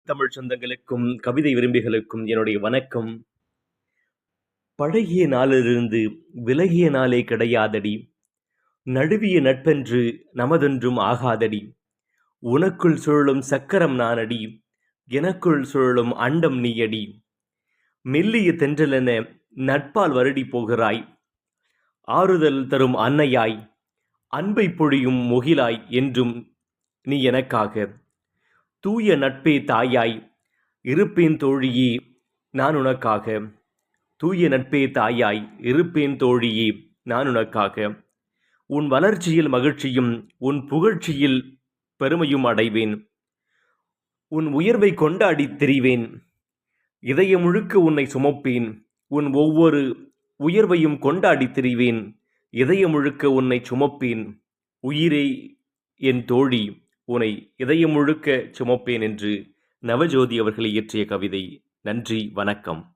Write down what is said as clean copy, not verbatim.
தமிழ் சொந்தங்களுக்கும், கவிதை விரும்பிகளுக்கும் என்னுடைய வணக்கம். பழகிய நாளிலிருந்து விலகிய நாளே கிடையாதடி. நழுவிய நட்பென்று நமதொன்றும் ஆகாதடி. உனக்குள் சுழலும் சக்கரம் நானடி. எனக்குள் சுழலும் அண்டம் நீயடி. மெல்லிய தென்றலென நட்பால் வருடி போகிறாய். ஆறுதல் தரும் அன்னையாய், அன்பை பொழியும் முகிலாய் என்றும் நீ எனக்காக. தூய நட்பே தாயாய், இருப்பேன் தோழியே நான் உனக்காக. தூய நட்பே தாயாய், இருப்பேன் தோழியே நான் உனக்காக. உன் வளர்ச்சியில் மகிழ்ச்சியும், உன் புகழ்ச்சியில் பெருமையும் அடைவேன். உன் உயர்வை கொண்டாடித் திரிவேன். இதயம் முழுக்க உன்னை சுமப்பேன். உன் ஒவ்வொரு உயர்வையும் கொண்டாடித் திரிவேன். இதயம் முழுக்க உன்னை சுமப்பேன். உயிரே என் தோழி, உன்னை இதயம் முழுக்க சுமப்பேன் என்று நவஜோதி அவர்கள் இயற்றிய கவிதை. நன்றி, வணக்கம்.